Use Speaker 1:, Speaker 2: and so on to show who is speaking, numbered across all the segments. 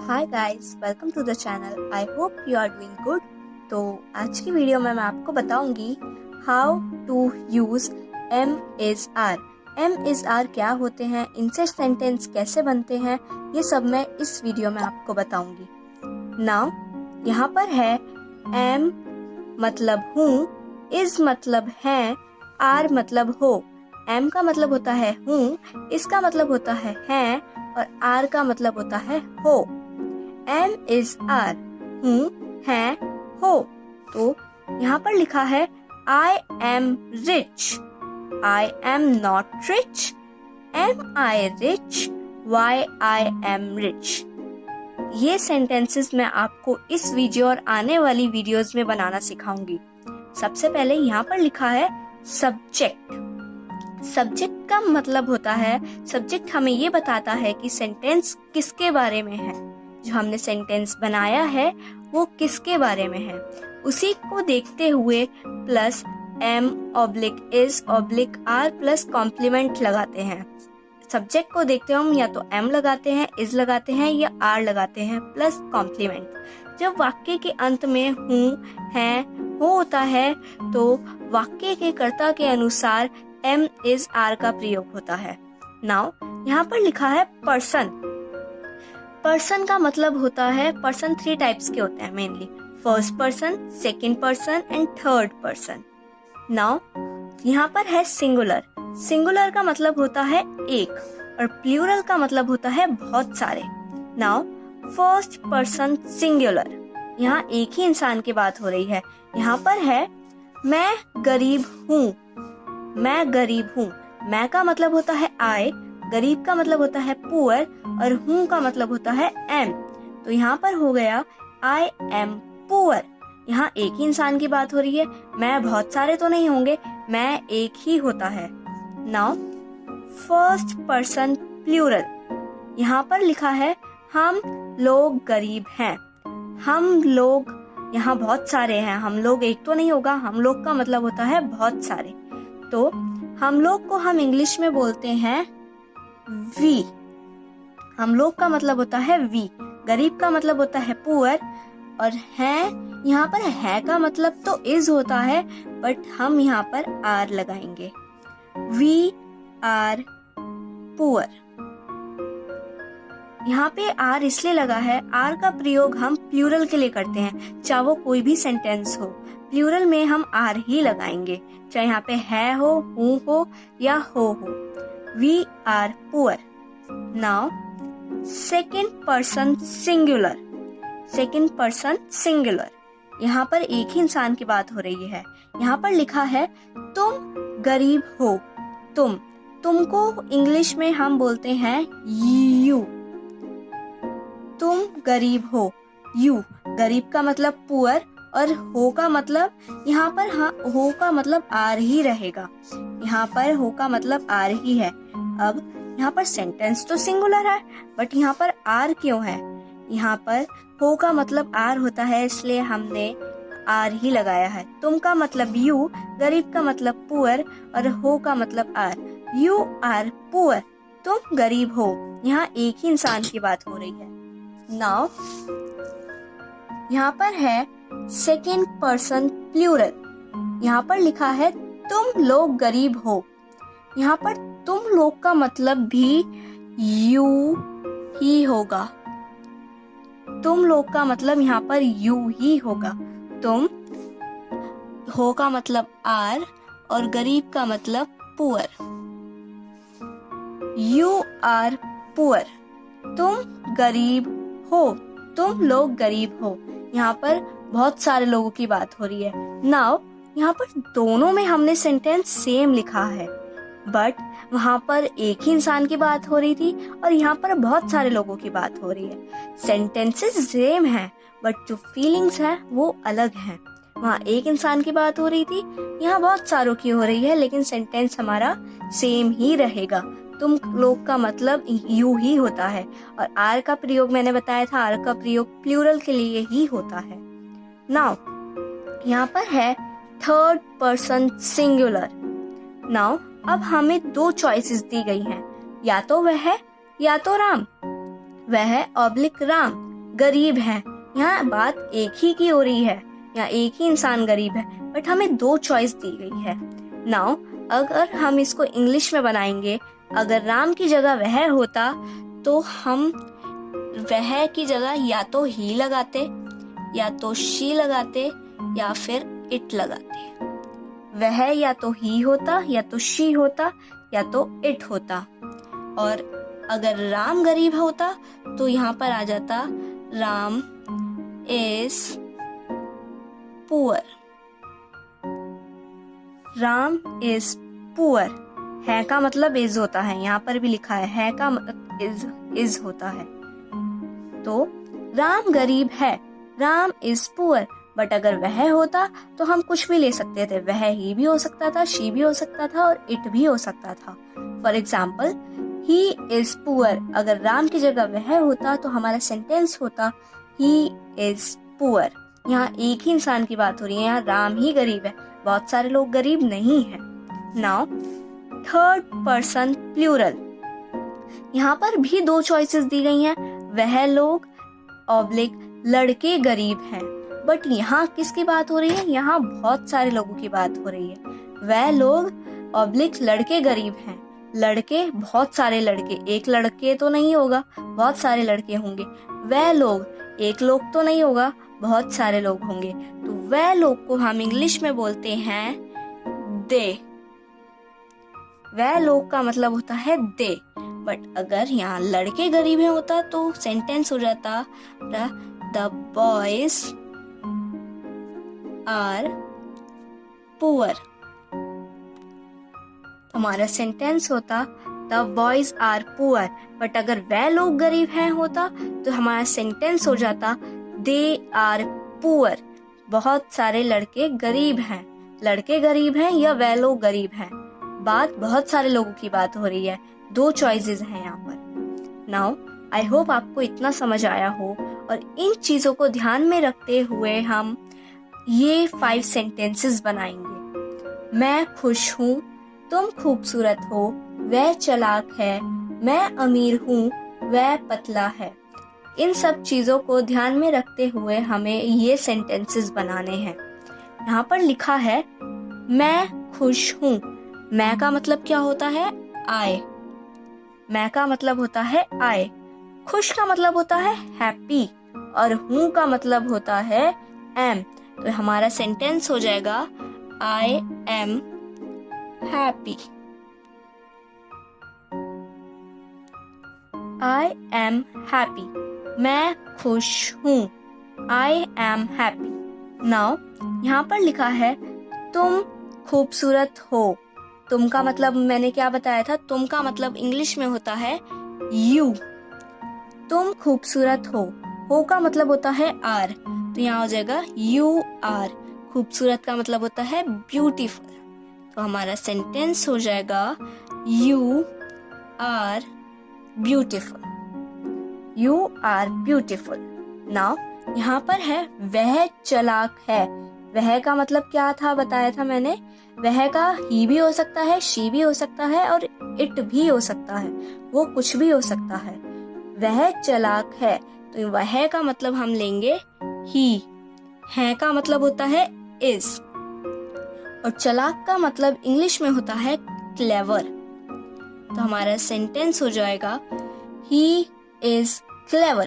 Speaker 1: Hi guys, welcome to the channel. I hope you are doing good. तो आज की video में मैं आपको बताऊंगी how to use am is are. Am is are क्या होते हैं, इनसे सेंटेंस कैसे बनते हैं, ये सब मैं इस वीडियो में आपको बताऊंगी। नाउ यहाँ पर है एम मतलब हूँ, इज मतलब है, आर मतलब हो। एम का मतलब होता है हूँ, इसका मतलब होता है और आर का मतलब होता है हो। एम इज आर, हूँ है हो। तो यहाँ पर लिखा है I am rich, I am not rich. Am I rich, why I am rich. ये सेंटेंसेस मैं आपको इस वीडियो और आने वाली वीडियोस में बनाना सिखाऊंगी। सबसे पहले यहाँ पर लिखा है सब्जेक्ट। सब्जेक्ट का मतलब होता है, सब्जेक्ट हमें ये बताता है कि सेंटेंस किसके बारे में है। जो हमने सेंटेंस बनाया है वो किसके बारे में है, उसी को देखते हुए plus am oblique is oblique are plus complement लगाते हैं। सब्जेक्ट को देखते हुए हम या तो एम लगाते हैं, इज लगाते हैं या आर लगाते हैं प्लस कॉम्प्लीमेंट। जब वाक्य के अंत में हूँ है हो होता है तो वाक्य के कर्ता के अनुसार एम इज आर का प्रयोग होता है। नाउ यहाँ पर लिखा है पर्सन। पर्सन का मतलब होता है, पर्सन 3 टाइप्स के होते हैं mainly, first person, second person and third person. Now यहाँ पर है सिंगुलर। सिंगुलर का मतलब होता है एक और प्लूरल का मतलब होता है बहुत सारे। नाउ फर्स्ट पर्सन सिंगुलर, यहाँ एक ही इंसान की बात हो रही है। यहाँ पर है मैं गरीब हूँ, मैं गरीब हूँ। मैं का मतलब होता है आई, गरीब का मतलब होता है पुअर और हूँ का मतलब होता है एम। तो यहाँ पर हो गया आई एम पुअर। यहाँ एक ही इंसान की बात हो रही है, मैं बहुत सारे तो नहीं होंगे, मैं एक ही होता है। नाउ फर्स्ट पर्सन प्लूरल, यहाँ पर लिखा है हम लोग गरीब हैं। हम लोग, यहाँ बहुत सारे हैं, हम लोग एक तो नहीं होगा, हम लोग का मतलब होता है बहुत सारे। तो हम लोग को हम इंग्लिश में बोलते हैं वी। हम लोग का मतलब होता है वी। गरीब का मतलब होता है पुअर और है, यहाँ पर है का मतलब तो इज होता है बट हम यहाँ पर आर लगाएंगे। We are poor. यहाँ पे आर इसलिए लगा है, आर का प्रयोग हम प्लूरल के लिए करते हैं, चाहे वो कोई भी सेंटेंस हो, प्लूरल में हम आर ही लगाएंगे, चाहे यहाँ पे है हो, हूँ हो या हो। We are poor. Now second person singular. Second person singular, यहाँ पर एक ही इंसान की बात हो रही है। यहाँ पर लिखा है तुम गरीब हो। तुमको इंग्लिश में हम बोलते हैं यू। तुम गरीब हो, यू। गरीब का मतलब पुअर और हो का मतलब, यहाँ पर हाँ हो का मतलब आर ही रहेगा, यहाँ पर हो का मतलब आर ही है। अब यहाँ पर सेंटेंस तो सिंगुलर है बट यहाँ पर आर क्यों है? यहाँ पर हो का मतलब आर होता है इसलिए हमने आर ही लगाया है। तुम का मतलब यू, गरीब का मतलब पुअर और हो का मतलब आर। यू आर पुअर, तुम गरीब हो। यहाँ एक ही इंसान की बात हो रही है। नाउ यहाँ पर है सेकेंड पर्सन प्लूरल। यहाँ पर लिखा है तुम लोग गरीब हो। यहाँ पर तुम लोग का मतलब भी यू ही होगा। तुम लोग का मतलब यहाँ पर यू ही होगा। तुम, हो का मतलब आर और गरीब का मतलब पुअर। यू आर पुअर, तुम गरीब हो, तुम लोग गरीब हो। यहाँ पर बहुत सारे लोगों की बात हो रही है। नाउ यहाँ पर दोनों में हमने सेंटेंस सेम लिखा है बट वहाँ पर एक ही इंसान की बात हो रही थी और यहाँ पर बहुत सारे लोगों की बात हो रही है। सेंटेंसेस सेम हैं बट जो फीलिंग्स हैं वो अलग हैं। वहाँ एक इंसान की बात हो रही थी, यहाँ बहुत सारों की हो रही है, लेकिन सेंटेंस हमारा सेम ही रहेगा। तुम लोग का मतलब यू ही होता है और आर का प्रयोग मैंने बताया था, आर का प्रयोग प्लूरल के लिए ही होता है। नाउ यहाँ पर है थर्ड पर्सन सिंगुलर। नाउ अब हमें 2 चॉइसेस दी गई हैं, या तो वह है या तो राम। वह है ऑब्लिक राम, गरीब है। यहाँ बात एक ही की हो रही है, यहाँ एक ही इंसान गरीब है, बट हमें दो चॉइस दी गई है। नाउ अगर हम इसको इंग्लिश में बनाएंगे, अगर राम की जगह वह होता तो हम वह की जगह या तो ही लगाते, या तो शी लगाते, या फिर इट लगाते। वह या तो ही होता, या तो शी होता, या तो इट होता। और अगर राम गरीब होता तो यहाँ पर आ जाता Ram is poor. Ram is poor. है का मतलब इज होता है, यहाँ पर भी लिखा है का मतलब इज होता है। तो राम गरीब है, राम इज पुअर। बट अगर वह होता तो हम कुछ भी ले सकते थे, वह ही भी हो सकता था, शी भी हो सकता था, और इट भी हो सकता था। For example, he is poor. अगर राम की जगह वह होता तो हमारा सेंटेंस होता ही इज पुअर। यहाँ एक ही इंसान की बात हो रही है, यहाँ राम ही गरीब है, बहुत सारे लोग गरीब नहीं है। Now third person plural. यहाँ पर भी दो चॉइसेस दी गई हैं, वह लोग ऑब्लिक लड़के गरीब हैं। बट यहाँ किसकी बात हो रही है? यहाँ बहुत सारे लोगों की बात हो रही है। वह लोग ऑब्लिक लड़के गरीब हैं। लड़के, बहुत सारे लड़के, एक लड़के तो नहीं होगा, बहुत सारे लड़के होंगे। वह लोग, एक लोग तो नहीं होगा, बहुत सारे लोग होंगे। तो वह लोग को हम इंग्लिश में बोलते हैं दे। वह लोग का मतलब होता है दे। बट अगर यहाँ लड़के गरीब है होता तो सेंटेंस हो जाता द बॉयज आर पुअर। हमारा सेंटेंस होता the boys are poor. But अगर वह लोग गरीब हैं होता तो हमारा सेंटेंस हो जाता दे आर पुअर। बहुत सारे लड़के गरीब हैं। लड़के गरीब हैं या वह लोग गरीब हैं, बात बहुत सारे लोगों की बात हो रही है। दो चॉइसेस हैं यहाँ पर। नाउ आई होप आपको इतना समझ आया हो, और इन चीजों को ध्यान में रखते हुए हम ये 5 सेंटेंसेस बनाएंगे। मैं खुश हूँ, तुम खूबसूरत हो, वह चालाक है, मैं अमीर हूँ, वह पतला है। इन सब चीजों को ध्यान में रखते हुए हमें ये सेंटेंसेस बनाने हैं। यहाँ पर लिखा है मैं खुश हूँ। मैं का मतलब क्या होता है? आई। मैं का मतलब होता है आई। खुश का मतलब होता है हैप्पी, और हूँ का मतलब होता है एम। तो हमारा सेंटेंस हो जाएगा आई am happy. I am happy. मैं खुश हूँ। आई एम हैप्पी। नाउ यहाँ पर लिखा है तुम खूबसूरत हो। तुम का मतलब मैंने क्या बताया था? तुम का मतलब इंग्लिश में होता है यू। तुम खूबसूरत हो का मतलब होता है आर। तो यहाँ हो जाएगा यू आर। खूबसूरत का मतलब होता है ब्यूटीफुल। तो हमारा सेंटेंस हो जाएगा you are beautiful. You are beautiful. Now यहाँ पर है वह चालाक है। वह का मतलब क्या था बताया था मैंने? वह का ही भी हो सकता है, शी भी हो सकता है, और इट भी हो सकता है। वो कुछ भी हो सकता है। वह चालाक है, तो वह का मतलब हम लेंगे ही। है का मतलब होता है इज, और चालाक का मतलब इंग्लिश में होता है क्लेवर। तो हमारा सेंटेंस हो जाएगा ही इज क्लेवर।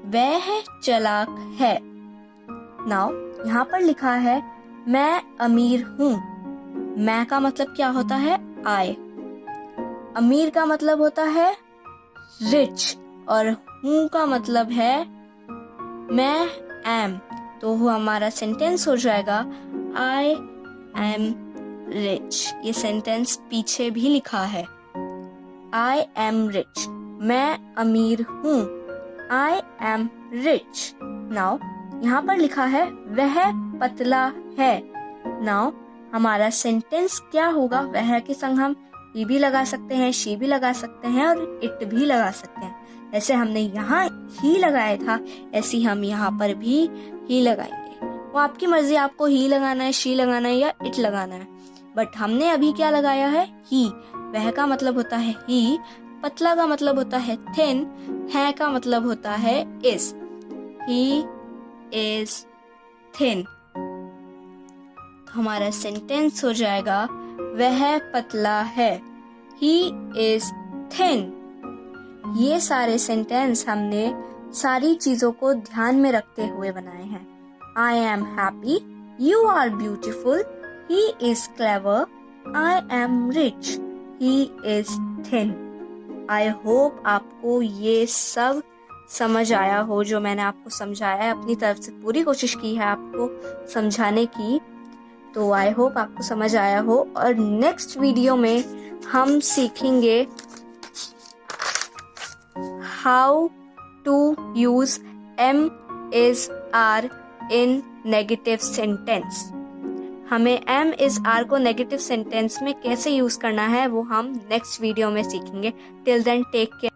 Speaker 1: वह चालाक है। नाउ यहाँ पर लिखा है मैं अमीर हूँ। मैं का मतलब क्या होता है? आई। अमीर का मतलब होता है रिच, और हूँ का मतलब है मैं एम। तो हमारा सेंटेंस हो जाएगा आई एम रिच। ये सेंटेंस पीछे भी लिखा है। I am rich. मैं अमीर हूँ। आई एम रिच। नाउ यहाँ पर लिखा है वह पतला है। नाउ हमारा सेंटेंस क्या होगा? वह के संग हम ही भी लगा सकते हैं, शी भी लगा सकते हैं, और इट भी लगा सकते हैं। जैसे हमने यहाँ ही लगाया था, ऐसे हम यहाँ पर भी ही लगाएंगे। वो आपकी मर्जी, आपको ही लगाना है, शी लगाना है, या इट लगाना है। बट हमने अभी क्या लगाया है? ही। वह का मतलब होता है ही। पतला का मतलब होता है थिन। है का मतलब होता है इज। He is thin. हमारा सेंटेंस हो जाएगा वह पतला है। ही इज थिन। ये सारे सेंटेंस हमने सारी चीजों को ध्यान में रखते हुए बनाए हैं। I am happy, you are beautiful, he is clever, I am rich, he is thin. I hope आपको ये सब समझ आया हो जो मैंने आपको समझाया है। अपनी तरफ से पूरी कोशिश की है आपको समझाने की, तो आई होप आपको समझ आया हो। और नेक्स्ट वीडियो में हम सीखेंगे how to use am is are in negative sentence. हमें एम इज आर को नेगेटिव सेंटेंस में कैसे यूज करना है वो हम नेक्स्ट वीडियो में सीखेंगे। Till then take care.